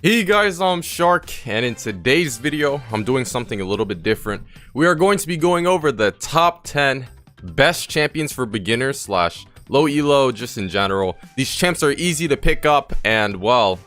Hey guys, I'm Shark, and in today's video, I'm doing something a little bit different. We are going to be going over the top 10 best champions for beginners slash low elo, just in general. These champs are easy to pick up and, well,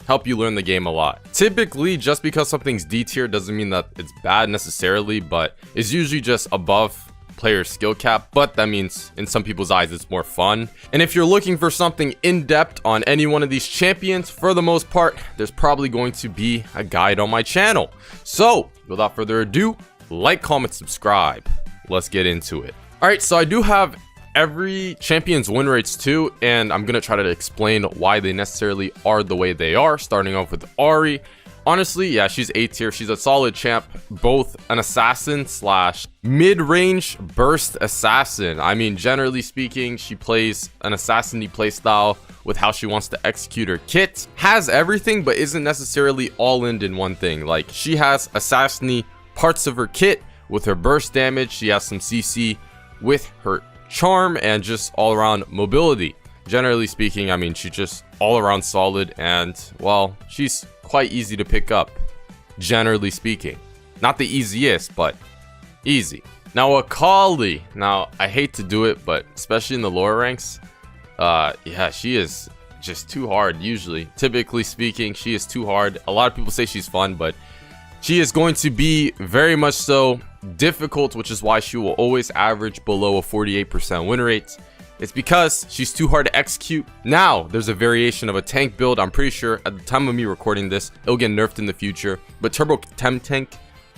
help you learn the game a lot. Typically, just because something's D tier doesn't mean that it's bad necessarily, but it's usually just above player skill cap, but that means in some people's eyes it's more fun. And if you're looking for something in-depth on any one of these champions, for the most part there's probably going to be a guide on my channel. So without further ado, like, comment, subscribe. Let's get into it. All right, so I do have every champion's win rates too, and I'm gonna try to explain why they necessarily are the way they are, starting off with Ahri. Honestly, yeah, she's A tier. She's a solid champ, both an assassin slash mid-range burst assassin. Generally speaking, she plays an assassin-y playstyle with how she wants to execute her kit. Has everything, but isn't necessarily all in one thing. Like, she has assassin-y parts of her kit with her burst damage. She has some CC with her charm and just all-around mobility. Generally speaking, she's just all-around solid, and, well, she's quite easy to pick up, generally speaking. Not the easiest, but easy. Now, Akali. Now, I hate to do it, but especially in the lower ranks, yeah, she is just too hard, usually. Typically speaking, she is too hard. A lot of people say she's fun, but she is going to be very much so difficult, which is why she will always average below a 48% win rate. It's because she's too hard to execute. Now, there's a variation of a tank build. I'm pretty sure at the time of me recording this, it'll get nerfed in the future. But Turbo Temp Tank,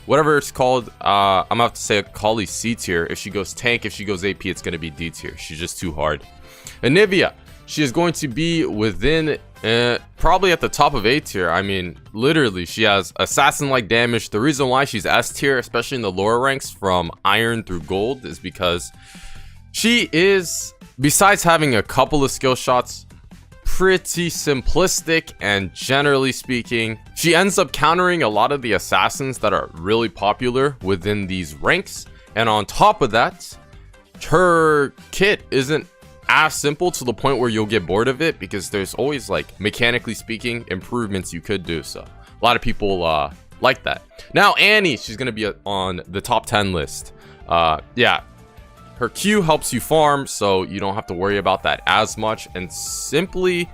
whatever it's called, I'm gonna have to say Akali C tier. If she goes tank, if she goes AP, it's gonna be D tier. She's just too hard. Anivia, she is going to be within, probably at the top of A tier. Literally, she has assassin-like damage. The reason why she's S tier, especially in the lower ranks from iron through gold, is because she is, besides having a couple of skill shots, pretty simplistic, and generally speaking, she ends up countering a lot of the assassins that are really popular within these ranks. And on top of that, her kit isn't as simple to the point where you'll get bored of it, because there's always, like, mechanically speaking, improvements you could do. So a lot of people like that. Now, Annie, she's gonna be on the top 10 list. Yeah, her Q helps you farm, so you don't have to worry about that as much. And simply,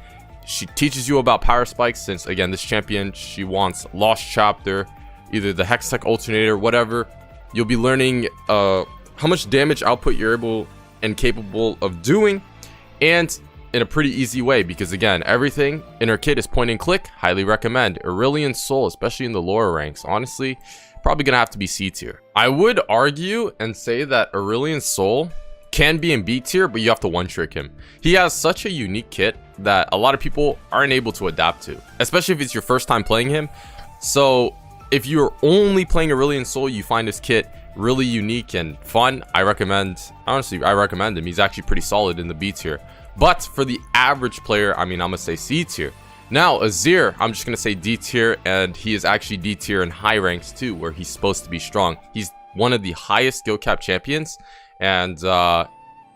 she teaches you about power spikes, since, again, this champion, she wants Lost Chapter, either the Hextech Alternator, whatever. You'll be learning how much damage output you're able and capable of doing, and in a pretty easy way, because, again, everything in her kit is point and click. Highly recommend. Aurelion Sol, especially in the lower ranks, honestly, probably gonna have to be C tier. I would argue and say that Aurelion Sol can be in B tier, but you have to one trick him. He has such a unique kit that a lot of people aren't able to adapt to, especially if it's your first time playing him. So if you're only playing Aurelion Sol, you find his kit really unique and fun, I recommend him. He's actually pretty solid in the B tier. But for the average player, I'm gonna say C tier. Now, Azir, I'm just going to say D tier, and he is actually D tier in high ranks too, where he's supposed to be strong. He's one of the highest skill cap champions, and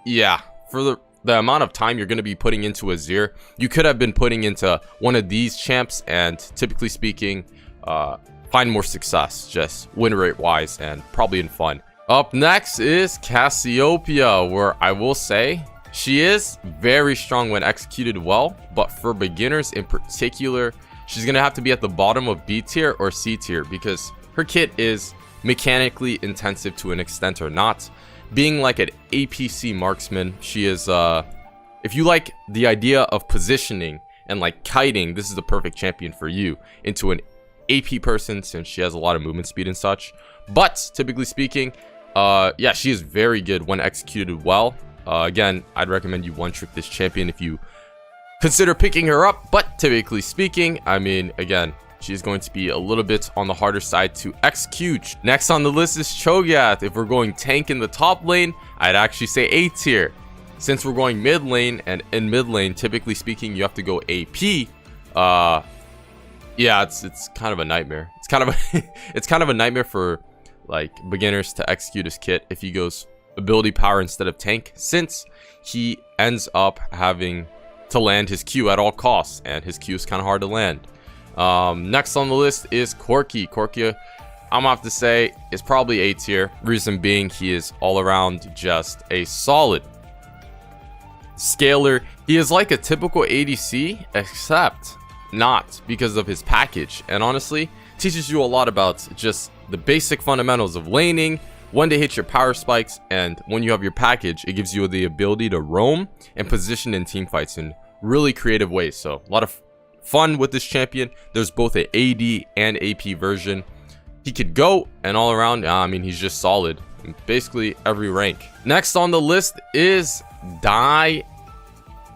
yeah, for the amount of time you're going to be putting into Azir, you could have been putting into one of these champs, and typically speaking, find more success, just win rate wise, and probably in fun. Up next is Cassiopeia, where I will say, she is very strong when executed well, but for beginners in particular, she's going to have to be at the bottom of B tier or C tier, because her kit is mechanically intensive to an extent or not. Being like an APC marksman, she is, if you like the idea of positioning and like kiting, this is the perfect champion for you into an AP person, since she has a lot of movement speed and such. But typically speaking, yeah, she is very good when executed well. Again, I'd recommend you one trick this champion if you consider picking her up, but typically speaking, again, she's going to be a little bit on the harder side to execute. Next on the list is Cho'Gath. If we're going tank in the top lane, I'd actually say A tier. Since we're going mid lane, and in mid lane, typically speaking, you have to go AP. Yeah, it's kind of a nightmare. It's kind of a nightmare for like beginners to execute his kit if he goes ability power instead of tank, since he ends up having to land his Q at all costs, and his Q is kind of hard to land. Next on the list is Corki. Corki, I'm gonna have to say, is probably A tier. Reason being, he is all around just a solid scaler. He is like a typical ADC, except not because of his package. And honestly, teaches you a lot about just the basic fundamentals of laning, when to hit your power spikes, and when you have your package, it gives you the ability to roam and position in team fights in really creative ways. So a lot of fun with this champion. There's both an AD and AP version. He could go, and all around, I mean, he's just solid in basically every rank. Next on the list is Diana.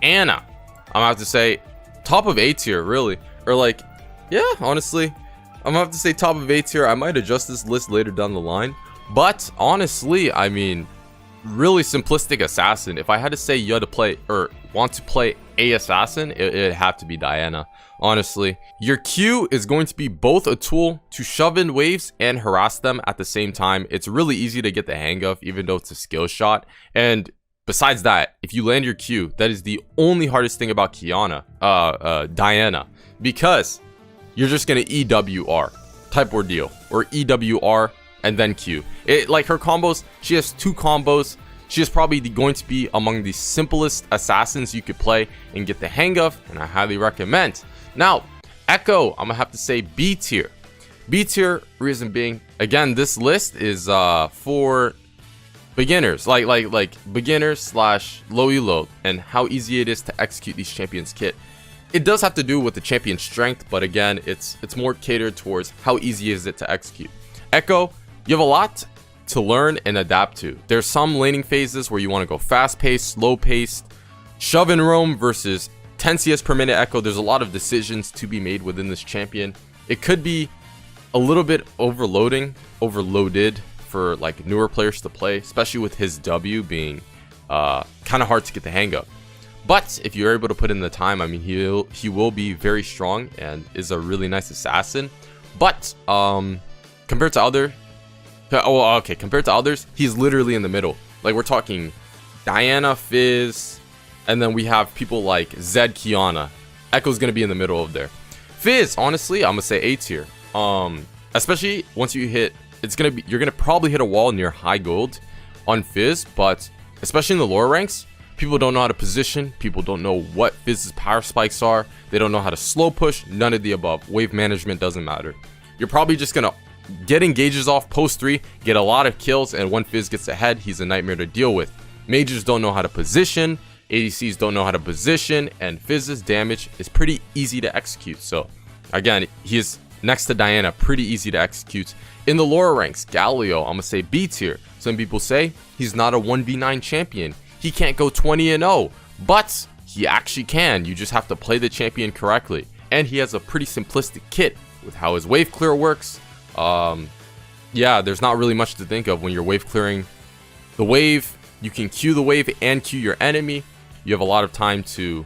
I'm gonna have to say top of A tier, really. Or like, yeah, honestly, I'm gonna have to say top of A tier. I might adjust this list later down the line. But honestly, I mean, really simplistic assassin. If I had to say you had to play or want to play a assassin, it'd have to be Diana. Honestly, your Q is going to be both a tool to shove in waves and harass them at the same time. It's really easy to get the hang of, even though it's a skill shot. And besides that, if you land your Q, that is the only hardest thing about Diana, because you're just gonna EWR type ordeal, or EWR and then Q. Like her combos, she has 2 combos. She is probably going to be among the simplest assassins you could play and get the hang of, and I highly recommend. Now, Echo, I'm gonna have to say B tier. B tier, reason being, again, this list is for beginners, like beginners slash low elo, and how easy it is to execute these champions kit. It does have to do with the champion strength, but again, it's more catered towards how easy is it to execute. Echo, you have a lot to learn and adapt to. There's some laning phases where you want to go fast-paced, slow-paced, shove and roam versus 10 CS per minute Echo. There's a lot of decisions to be made within this champion. It could be a little bit overloaded for like newer players to play, especially with his W being kind of hard to get the hang of. But if you're able to put in the time, I mean, he will be very strong and is a really nice assassin. But compared to others, he's literally in the middle. Like, we're talking Diana, Fizz, and then we have people like Zed, Kiana. Echo's gonna be in the middle of there. Fizz, honestly, I'm gonna say A tier. Especially once you hit, you're gonna probably hit a wall near high gold on Fizz, but especially in the lower ranks, people don't know how to position. People don't know what Fizz's power spikes are. They don't know how to slow push. None of the above. Wave management doesn't matter. You're probably just gonna get engages off post 3, get a lot of kills, and when Fizz gets ahead, he's a nightmare to deal with. Mages don't know how to position, ADCs don't know how to position, and Fizz's damage is pretty easy to execute. So again, he is next to Diana, pretty easy to execute. In the lower ranks, Galio, I'm gonna say B tier. Some people say he's not a 1v9 champion. He can't go 20-0, but he actually can. You just have to play the champion correctly. And he has a pretty simplistic kit with how his wave clear works. Yeah, there's not really much to think of when you're wave clearing the wave. You can Q the wave and Q your enemy. You have a lot of time to,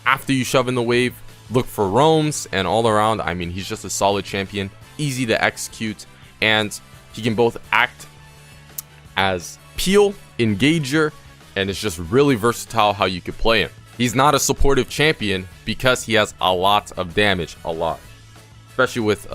after you shove in the wave, look for roams, and all around, I mean, he's just a solid champion, easy to execute, and he can both act as peel, engager, and it's just really versatile how you could play him. He's not a supportive champion because he has a lot of damage, especially with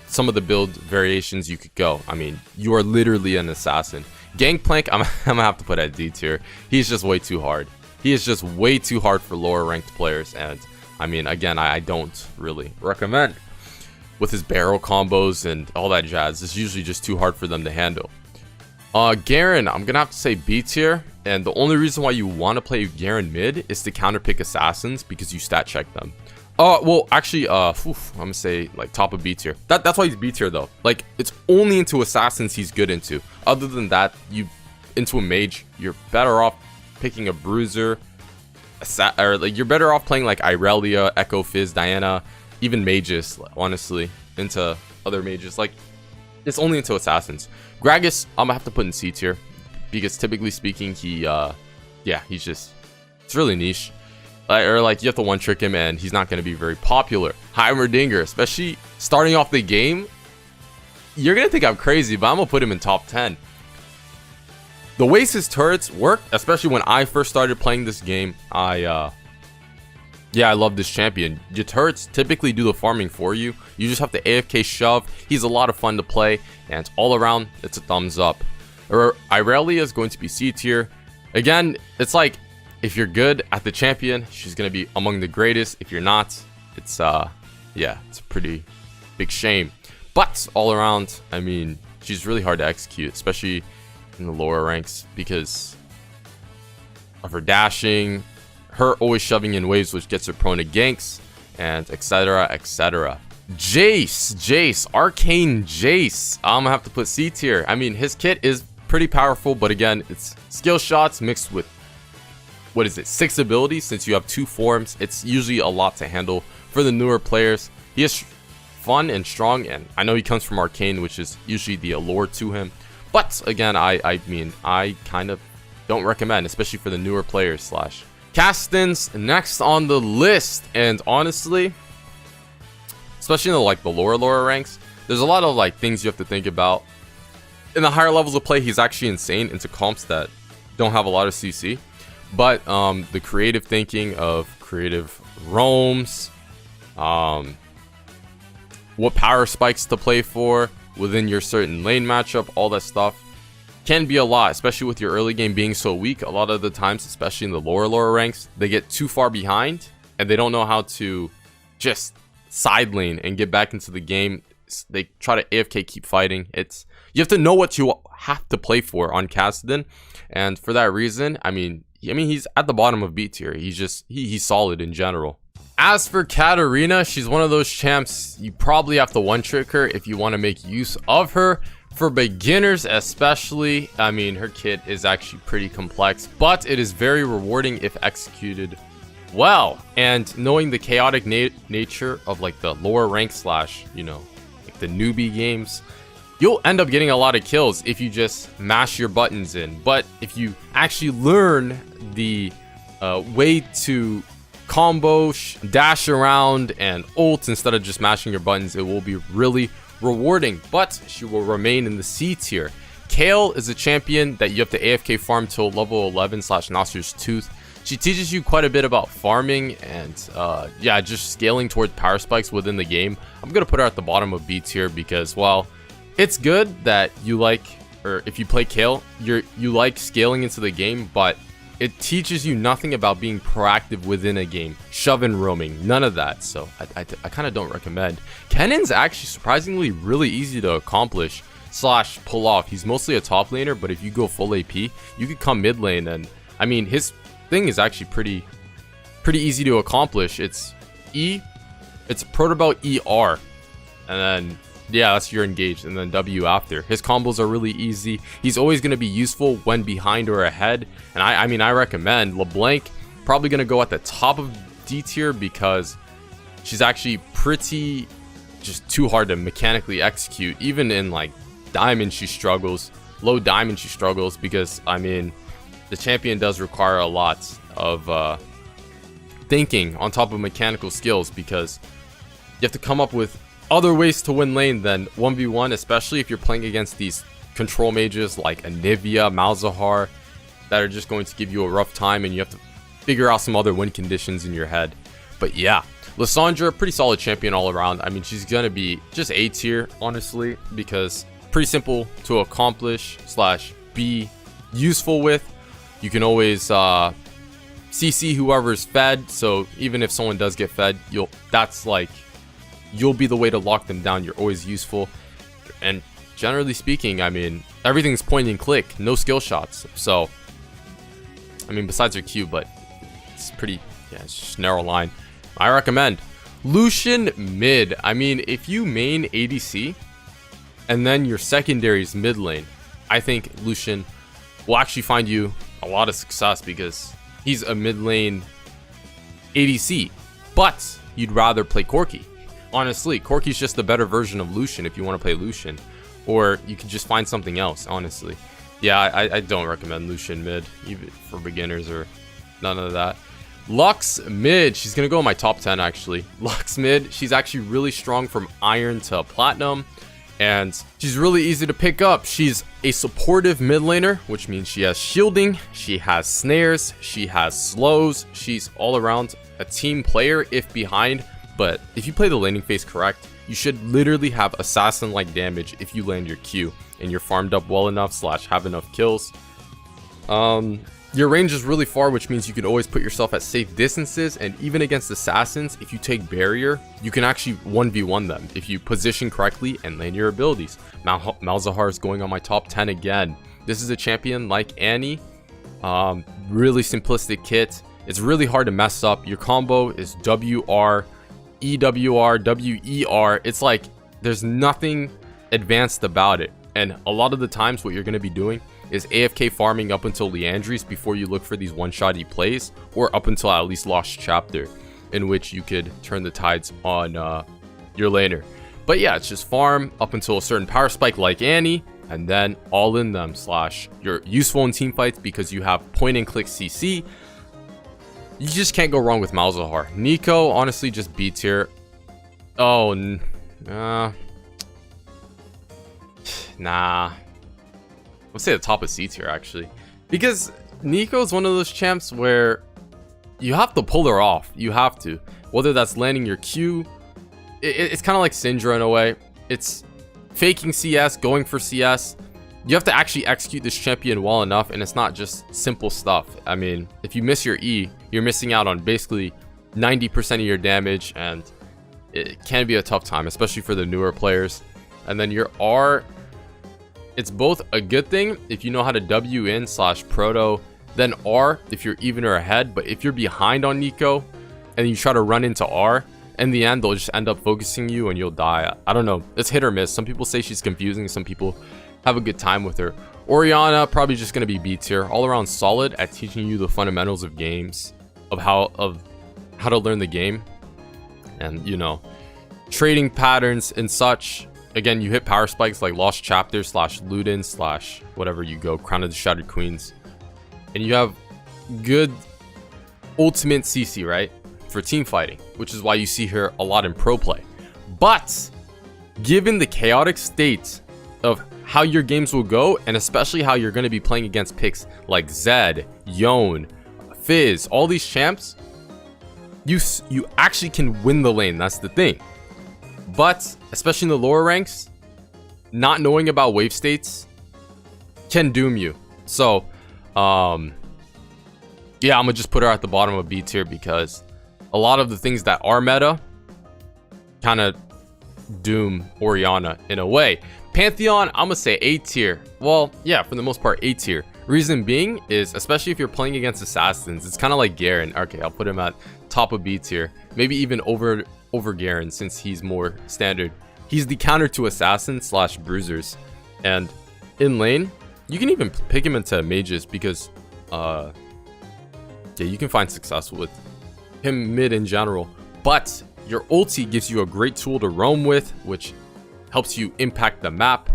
some of the build variations you could go. I mean, you are literally an assassin. Gangplank, I'm gonna have to put at D tier. He's just way too hard. He is just way too hard for lower ranked players, and I mean, again, I don't really recommend. With his barrel combos and all that jazz, it's usually just too hard for them to handle. Garen, I'm gonna have to say B tier, and the only reason why you want to play Garen mid is to counterpick assassins because you stat check them. Well, actually, I'm gonna say like top of B tier. That's why he's B tier though. Like, it's only into assassins he's good into. Other than that, into a mage, you're better off picking a bruiser, or like you're better off playing like Irelia, Echo, Fizz, Diana, even mages. Honestly, into other mages. Like, it's only into assassins. Gragas, I'm gonna have to put in C tier because typically speaking, yeah, it's really niche. Or like you have to one trick him and he's not going to be very popular. Heimerdinger, especially starting off the game, you're going to think I'm crazy, but I'm going to put him in top 10. The ways his turrets work, especially when I first started playing this game, I Yeah, I love this champion. Your turrets typically do the farming for you. You just have to AFK shove. He's a lot of fun to play, and all around, it's a thumbs up. Irelia is going to be C tier. Again, it's like, if you're good at the champion, she's going to be among the greatest. If you're not, it's, yeah, it's a pretty big shame. But all around, I mean, she's really hard to execute, especially in the lower ranks because of her dashing, her always shoving in waves, which gets her prone to ganks, and etc, etc. Jace, Arcane Jace. I'm gonna have to put C tier. I mean, his kit is pretty powerful, but again, it's skill shots mixed with, what is it, 6 abilities. Since you have 2 forms, it's usually a lot to handle for the newer players. He is fun and strong, and I know he comes from Arcane, which is usually the allure to him. But again, I mean, I kind of don't recommend, especially for the newer players slash Castins. Next on the list, and honestly, especially in the like the lower ranks, there's a lot of like things you have to think about. In the higher levels of play, he's actually insane into comps that don't have a lot of CC. But the creative thinking of creative roams, what power spikes to play for within your certain lane matchup, all that stuff can be a lot, especially with your early game being so weak. A lot of the times, especially in the lower ranks, they get too far behind and they don't know how to just side lane and get back into the game. They try to AFK, keep fighting. You have to know what you have to play for on Kassadin, and for that reason, I mean he's at the bottom of B tier. He's solid in general. As for Katarina, she's one of those champs you probably have to one-trick her if you want to make use of her. For beginners especially, I mean, her kit is actually pretty complex, but it is very rewarding if executed well. And knowing the chaotic nature of like the lower rank slash, you know, like the newbie games, you'll end up getting a lot of kills if you just mash your buttons in. But if you actually learn the way to combo, dash around, and ult instead of just mashing your buttons, it will be really rewarding. But she will remain in the C tier. Kale is a champion that you have to AFK farm till level 11 slash Nasser's Tooth. She teaches you quite a bit about farming and yeah, just scaling towards power spikes within the game. I'm gonna put her at the bottom of B tier because, well, it's good that you like, or if you play Kale, you like scaling into the game, but it teaches you nothing about being proactive within a game. Shove and roaming, none of that. So I kind of don't recommend. Kennen's actually surprisingly really easy to accomplish slash pull off. He's mostly a top laner, but if you go full AP, you could come mid lane, and I mean his thing is actually pretty easy to accomplish. It's Protobelt ER, and then yeah, that's your engaged, and then W after. His combos are really easy. He's always going to be useful when behind or ahead, and I mean I recommend LeBlanc. Probably going to go at the top of D tier because she's actually pretty just too hard to mechanically execute. Even in like diamond she struggles, low diamond she struggles, because I mean the champion does require a lot of thinking on top of mechanical skills, because you have to come up with other ways to win lane than 1v1, especially if you're playing against these control mages like Anivia, Malzahar, that are just going to give you a rough time, and you have to figure out some other win conditions in your head. But yeah, Lissandra, pretty solid champion all around. I mean, she's gonna be just A tier, honestly, because pretty simple to accomplish slash be useful with. You can always CC whoever's fed, so even if someone does get fed, you'll be the way to lock them down. You're always useful, and generally speaking, I mean, everything's point and click, no skill shots. So I mean, besides her Q, but it's pretty, yeah, it's just narrow line. I recommend Lucian mid. I mean, if you main ADC and then your secondary is mid lane, I think Lucian will actually find you a lot of success because he's a mid lane ADC, but you'd rather play Corki. Honestly, Corki's just the better version of Lucian if you want to play Lucian, or you could just find something else, honestly. Yeah, I don't recommend Lucian mid, even for beginners or none of that. Lux mid, she's gonna go in my top 10 actually. Lux mid, she's actually really strong from iron to platinum. And she's really easy to pick up. She's a supportive mid laner, which means she has shielding, she has snares, she has slows. She's all around a team player if behind. But if you play the laning phase correct, you should literally have assassin-like damage if you land your Q and you're farmed up well enough / have enough kills. Your range is really far, which means you can always put yourself at safe distances, and even against assassins, if you take barrier, you can actually 1v1 them if you position correctly and land your abilities. Malzahar is going on my top 10 again. This is a champion like Annie. Really simplistic kit. It's really hard to mess up. Your combo is WR, EWR, WER. It's like there's nothing advanced about it. And a lot of the times what you're going to be doing is AFK farming up until Leandries before you look for these one-shotty plays, or up until at least Lost Chapter, in which you could turn the tides on your laner. But yeah, it's just farm up until a certain power spike like Annie, and then all in them / you're useful in team fights because you have point and click CC. You just can't go wrong with Malzahar. Nico, honestly, just B tier. Oh, nah. Let's say the top of C tier actually, because Nico is one of those champs where you have to pull her off. You have to, whether that's landing your Q. It's kind of like Syndra in a way. It's faking CS, going for CS. You have to actually execute this champion well enough, and it's not just simple stuff. I mean, if you miss your E, you're missing out on basically 90% of your damage, and it can be a tough time, especially for the newer players. And then your R, it's both a good thing if you know how to W in / proto, then R if you're even or ahead. But if you're behind on Nico and you try to run into R, in the end they'll just end up focusing you and you'll die. I don't know, it's hit or miss. Some people say she's confusing, some people have a good time with her. Orianna, probably just going to be B tier, all around solid at teaching you the fundamentals of games, of how to learn the game, and you know, trading patterns and such. Again, you hit power spikes like Lost Chapter / Luden / whatever you go, Crown of the Shattered Queens. And you have good ultimate CC, right? For team fighting, which is why you see her a lot in pro play. But given the chaotic state of how your games will go, and especially how you're going to be playing against picks like Zed, Yone, Fizz, all these champs, you actually can win the lane. That's the thing. But especially in the lower ranks, not knowing about wave states can doom you. So yeah, I'm gonna just put her at the bottom of B tier, because a lot of the things that are meta kind of doom Orianna in a way. Pantheon, I'm gonna say A tier. Well, yeah, for the most part A tier. Reason being is, especially if you're playing against assassins, it's kind of like Garen. Okay, I'll put him at top of B tier, maybe even over Garen, since he's more standard. He's the counter to assassins / bruisers, and in lane you can even pick him into mages, because yeah, you can find success with him mid in general. But your ulti gives you a great tool to roam with, which helps you impact the map.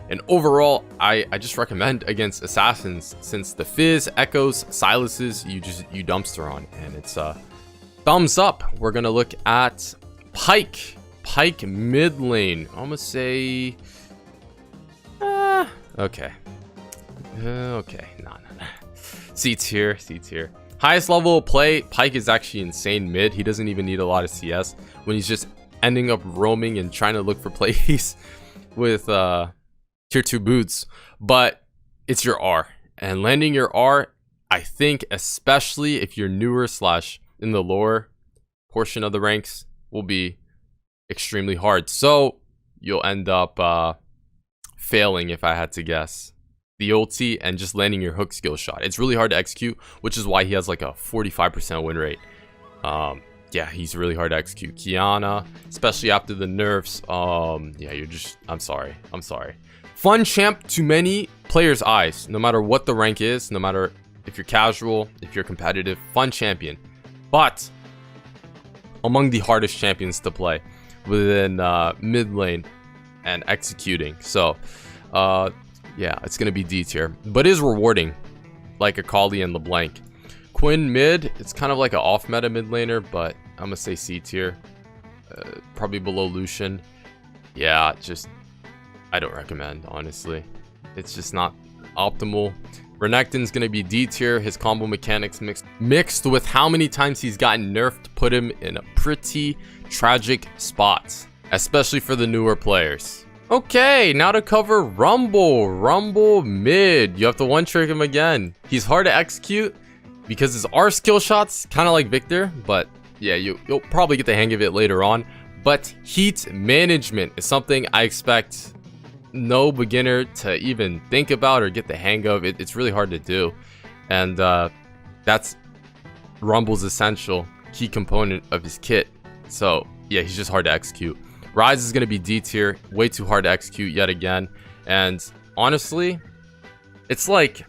And overall, I just recommend against assassins, since the Fizz, Echoes, Silences, you dumpster on, and it's thumbs up. We're gonna look at Pike mid lane. I'm gonna say okay, no. C tier. Highest level of play, Pike is actually insane mid. He doesn't even need a lot of CS when he's just ending up roaming and trying to look for plays with tier 2 boots. But it's your R, and landing your R, I think, especially if you're newer / in the lower portion of the ranks, will be extremely hard. So you'll end up failing, if I had to guess, the ulti and just landing your hook skill shot. It's really hard to execute, which is why he has like a 45% win rate. Yeah, he's really hard to execute. Kiana, especially after the nerfs. Yeah, I'm sorry. Fun champ to many players' eyes, no matter what the rank is, no matter if you're casual, if you're competitive, fun champion. But among the hardest champions to play within mid lane and executing. So yeah, it's gonna be D tier, but is rewarding, like Akali and LeBlanc. Quinn mid, it's kind of like an off meta mid laner, but I'm gonna say C tier, probably below Lucian. Yeah, just I don't recommend, honestly. It's just not optimal. Renekton's gonna be D tier. His combo mechanics mixed with how many times he's gotten nerfed put him in a pretty tragic spot, especially for the newer players. Okay, now to cover Rumble. Rumble mid. You have to one trick him again. He's hard to execute because his R skill shots kind of like Victor, but yeah, you'll probably get the hang of it later on. But heat management is something I expect no beginner to even think about or get the hang of. It's really hard to do, and that's Rumble's essential key component of his kit. So yeah, he's just hard to execute. Rise is going to be D tier, way too hard to execute yet again. And honestly, it's like,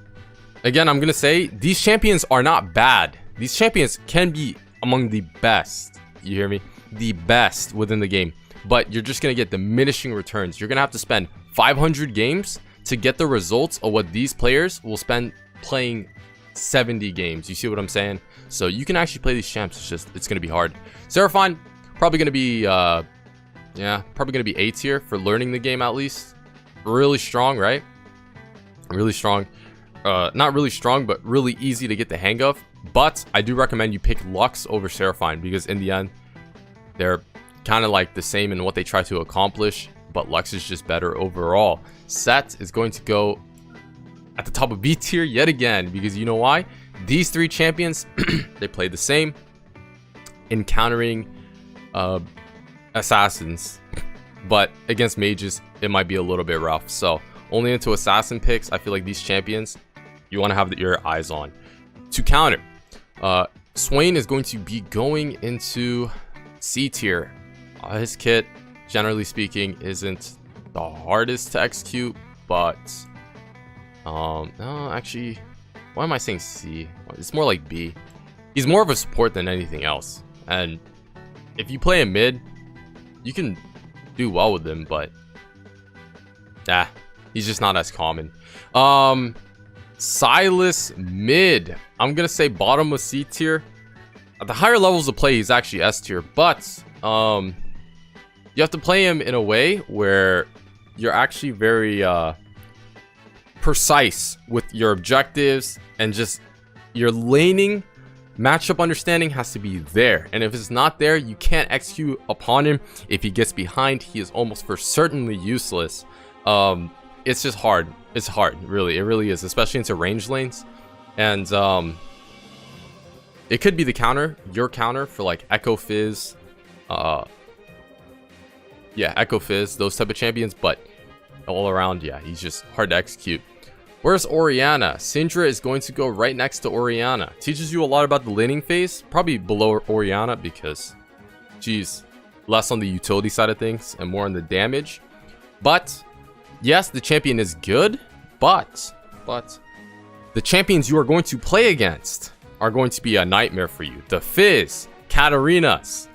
again, I'm going to say these champions are not bad. These champions can be among the best. You hear me? The best within the game. But you're just going to get diminishing returns. You're going to have to spend 500 games to get the results of what these players will spend playing 70 games. You see what I'm saying? So you can actually play these champs. It's going to be hard. Seraphine, probably going to be... yeah, probably going to be A tier for learning the game at least. Really strong, right? Really strong. Not really strong, but really easy to get the hang of. But I do recommend you pick Lux over Seraphine because in the end, they're kind of like the same in what they try to accomplish. But Lux is just better overall. Set is going to go at the top of B tier yet again because you know why? These three champions, they play the same. Encountering... assassins, but against mages it might be a little bit rough. So only into assassin picks, I feel like these champions you want to have your eyes on. To counter, Swain is going to be going into C tier. His kit, generally speaking, isn't the hardest to execute, but no, actually, why am I saying C? It's more like B. He's more of a support than anything else, and if you play him mid, you can do well with him, but he's just not as common. Silas mid. I'm gonna say bottom of C tier. At the higher levels of play, he's actually S tier, but you have to play him in a way where you're actually very precise with your objectives and just your laning. Matchup understanding has to be there, and if it's not there, you can't execute upon him. If he gets behind, he is almost for certainly useless. It's just hard. It's hard, really. It really is, especially into range lanes. And it could be the counter, your counter for like Echo Fizz, yeah, Echo Fizz, those type of champions. But all around, yeah, he's just hard to execute. Where's Orianna? Syndra is going to go right next to Orianna. Teaches you a lot about the laning phase. Probably below Orianna because she's less on the utility side of things and more on the damage. But yes, the champion is good. But the champions you are going to play against are going to be a nightmare for you. The Fizz, Katarinas,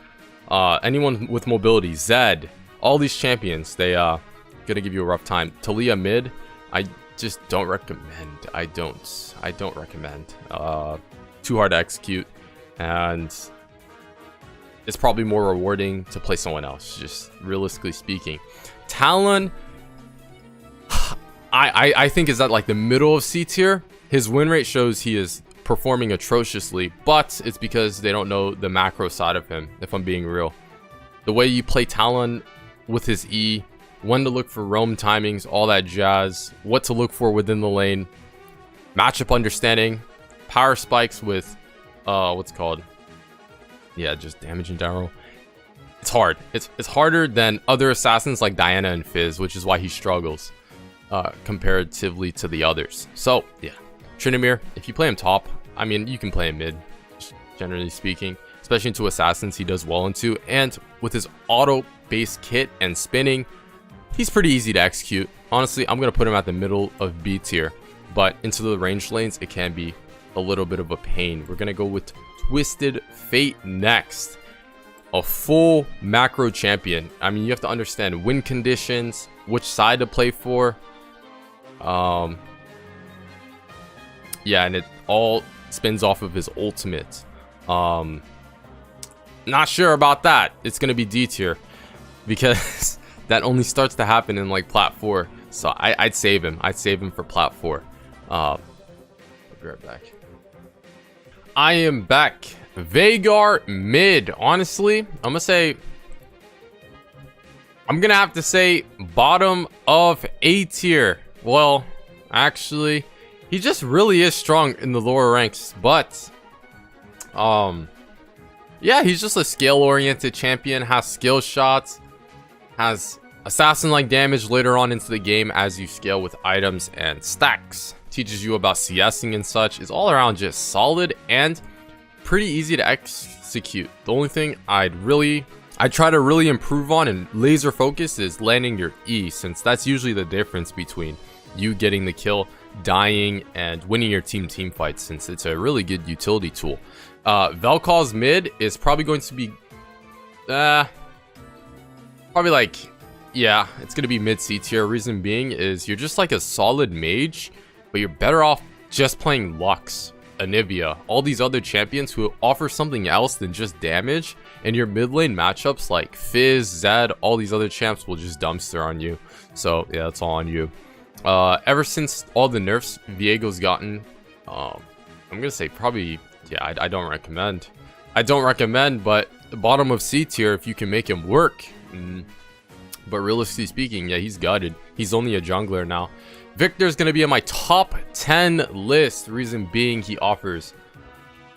anyone with mobility, Zed, all these champions, they gonna give you a rough time. Talia mid, I just don't recommend. I don't recommend. Too hard to execute, and it's probably more rewarding to play someone else, just realistically speaking. Talon, I think is at like the middle of C tier. His win rate shows he is performing atrociously, but it's because they don't know the macro side of him, if I'm being real. The way you play Talon with his E, when to look for roam timings, all that jazz, what to look for within the lane, matchup understanding, power spikes with what's it called, yeah, just damage in general. It's hard. It's harder than other assassins like Diana and Fizz, which is why he struggles comparatively to the others. So yeah, Tryndamere, if you play him top, I mean, you can play him mid, generally speaking, especially into assassins he does well into, and with his auto base kit and spinning, he's pretty easy to execute. Honestly, I'm going to put him at the middle of B tier, but into the range lanes, it can be a little bit of a pain. We're going to go with Twisted Fate next. A full macro champion. I mean, you have to understand win conditions, which side to play for. Yeah, and it all spins off of his ultimate. Not sure about that. It's going to be D tier because that only starts to happen in like plat 4. So I'd save him. I'd save him for plat 4. I'll be right back. I am back. Veigar mid. Honestly, I'm gonna have to say bottom of A tier. Well, actually, he just really is strong in the lower ranks, but yeah, he's just a scale-oriented champion, has skill shots, has assassin-like damage later on into the game as you scale with items and stacks, teaches you about CSing and such, is all around just solid and pretty easy to execute. The only thing I try to really improve on and laser focus is landing your E, since that's usually the difference between you getting the kill, dying, and winning your team fights, since it's a really good utility tool. Vel'Koz's mid is probably going to be probably like, yeah, it's gonna be mid C tier. Reason being is you're just like a solid mage, but you're better off just playing Lux, Anivia, all these other champions who offer something else than just damage, and your mid lane matchups like Fizz, Zed, all these other champs will just dumpster on you. So yeah, that's all on you. Ever since all the nerfs Viego's gotten, I'm gonna say probably, yeah, I don't recommend. But the bottom of C tier if you can make him work. But realistically speaking, yeah, he's gutted. He's only a jungler now. Victor's gonna be in my top 10 list. Reason being, he offers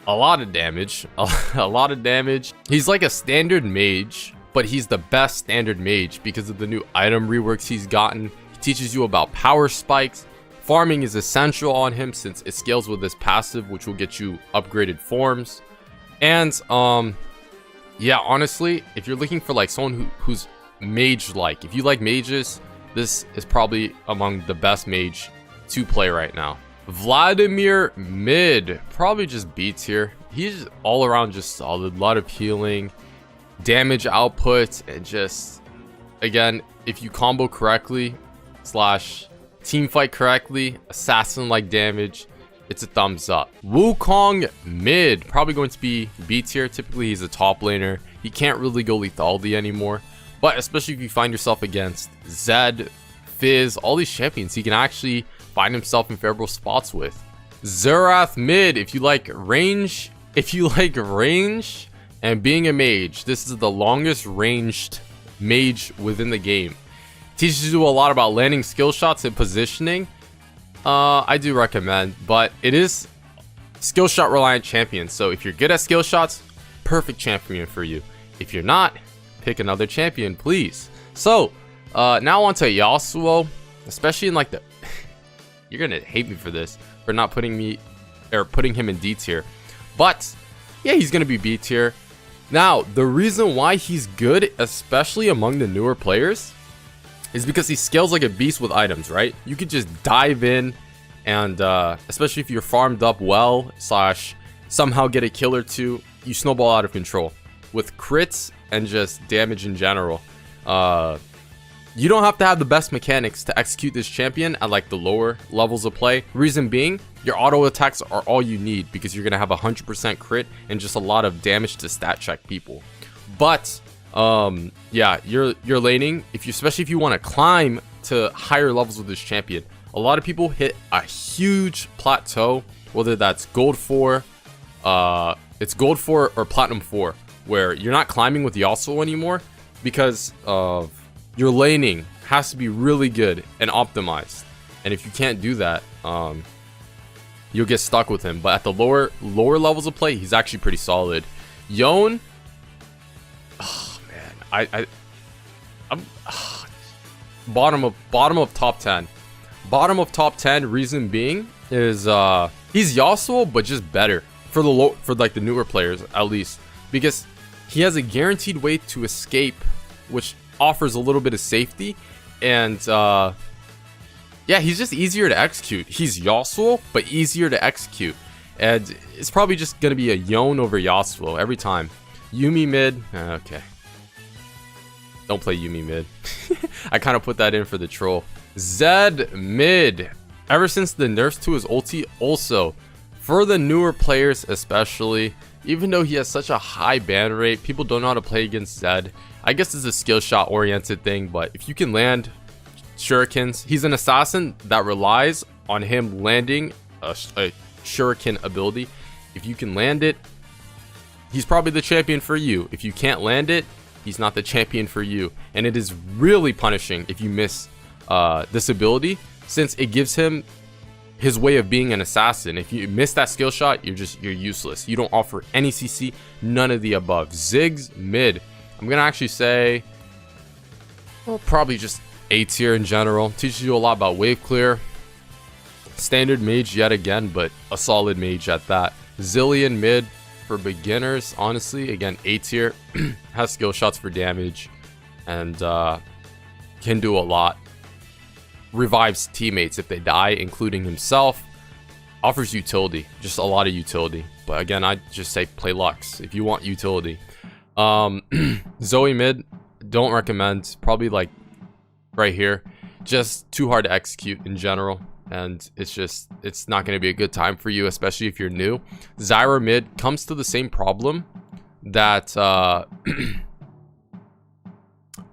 a lot of damage. A lot of damage. He's like a standard mage, but he's the best standard mage because of the new item reworks he's gotten. He teaches you about power spikes. Farming is essential on him since it scales with his passive, which will get you upgraded forms. And yeah, honestly, if you're looking for like someone who's mage-like, if you like mages, this is probably among the best mage to play right now. Vladimir mid, probably just B tier. He's all around just solid, a lot of healing, damage output, and just, again, if you combo correctly / team fight correctly, assassin-like damage, it's a thumbs up. Wukong mid, probably going to be B tier. Typically, he's a top laner. He can't really go lethality anymore. But especially if you find yourself against Zed, Fizz, all these champions, he can actually find himself in favorable spots with. Xerath mid, if you like range and being a mage, this is the longest ranged mage within the game. Teaches you a lot about landing skill shots and positioning. I do recommend, but it is skill shot reliant champion. So if you're good at skill shots, perfect champion for you. If you're not, pick another champion, please. So now on to Yasuo, especially in like the you're gonna hate me for this, for not putting him in D tier, but yeah, he's gonna be B tier. Now the reason why he's good, especially among the newer players, is because he scales like a beast with items, right? You could just dive in and especially if you're farmed up well / somehow get a kill or two, you snowball out of control with crits and just damage in general. You don't have to have the best mechanics to execute this champion at like the lower levels of play. Reason being, your auto attacks are all you need because you're gonna have 100% crit and just a lot of damage to stat check people. But yeah, your laning, especially if you want to climb to higher levels with this champion, a lot of people hit a huge plateau, whether that's gold 4, it's gold 4 or platinum 4, where you're not climbing with Yasuo anymore because of your laning has to be really good and optimized. And if you can't do that, you'll get stuck with him. But at the lower levels of play, he's actually pretty solid. Yone, oh man, I'm bottom of top 10. Bottom of top 10. Reason being is he's Yasuo, but just better for like the newer players at least, because he has a guaranteed way to escape, which offers a little bit of safety, and yeah, he's just easier to execute. He's Yasuo, but easier to execute, and it's probably just gonna be a Yone over Yasuo every time. Yuumi mid, okay. Don't play Yuumi mid. I kind of put that in for the troll. Zed mid. Ever since the nerfs to his ulti, also for the newer players especially, even though he has such a high ban rate, people don't know how to play against Zed. I guess it's a skill shot oriented thing, but if you can land shurikens, he's an assassin that relies on him landing a shuriken ability. If you can land it, he's probably the champion for you. If you can't land it, he's not the champion for you. And it is really punishing if you miss this ability, since it gives him his way of being an assassin. If you miss that skill shot, you're useless. You don't offer any CC, none of the above. Ziggs mid, I'm gonna actually say, well, probably just A tier in general. Teaches you a lot about wave clear. Standard mage yet again, but a solid mage at that. Zillion mid for beginners, honestly, again, A tier. Has skill shots for damage and can do a lot. Revives teammates if they die, including himself. Offers utility, just a lot of utility. But again, I just say play Lux if you want utility. Zoe mid, don't recommend. Probably like right here, just too hard to execute in general, and it's not going to be a good time for you, especially if you're new. Zyra mid comes to the same problem that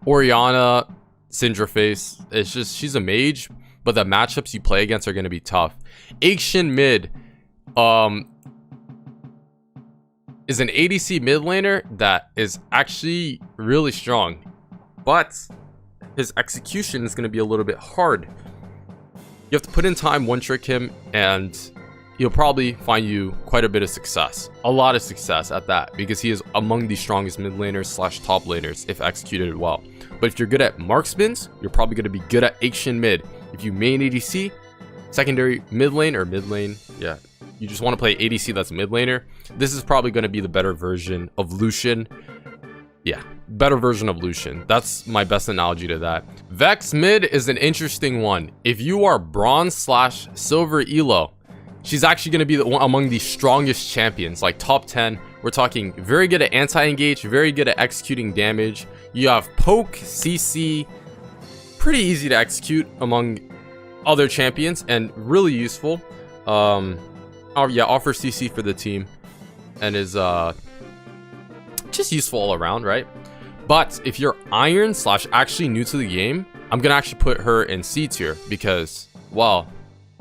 Orianna, Syndra face. It's just, she's a mage, but the matchups you play against are going to be tough. Akshin mid is an ADC mid laner that is actually really strong, but his execution is going to be a little bit hard. You have to put in time, one trick him, and he'll probably find you quite a bit of success. A lot of success at that, because he is among the strongest mid laners slash top laners if executed well. But if you're good at marksmans, you're probably going to be good at Akshin mid. If you main ADC, secondary mid lane, or mid lane, yeah, you just want to play ADC that's mid laner, this is probably going to be the better version of Lucian. Yeah, better version of Lucian. That's my best analogy to that. Vex mid is an interesting one. If you are bronze slash silver elo, she's actually going to be among the strongest champions, like top 10. We're talking very good at anti-engage, very good at executing damage. You have poke, CC, pretty easy to execute among other champions, and really useful. Yeah, offers CC for the team, and is just useful all around, right? But if you're iron slash actually new to the game, I'm gonna actually put her in C tier, because, well,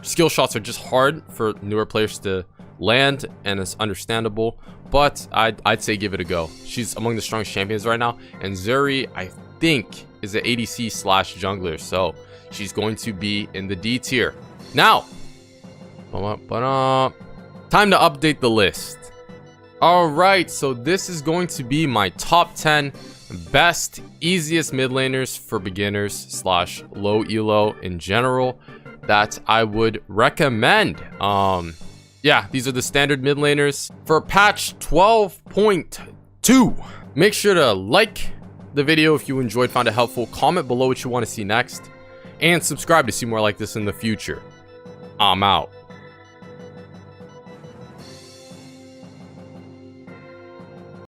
skill shots are just hard for newer players to land, and it's understandable, but I'd say give it a go. She's among the strongest champions right now, and Zuri, I think, is an ADC slash jungler, so she's going to be in the D tier. Now, time to update the list. Alright, so this is going to be my top 10 best, easiest mid laners for beginners slash low elo in general that I would recommend. Yeah, these are the standard mid laners for patch 12.2. Make sure to like the video if you enjoyed, found it helpful, comment below what you want to see next, and subscribe to see more like this in the future. I'm out.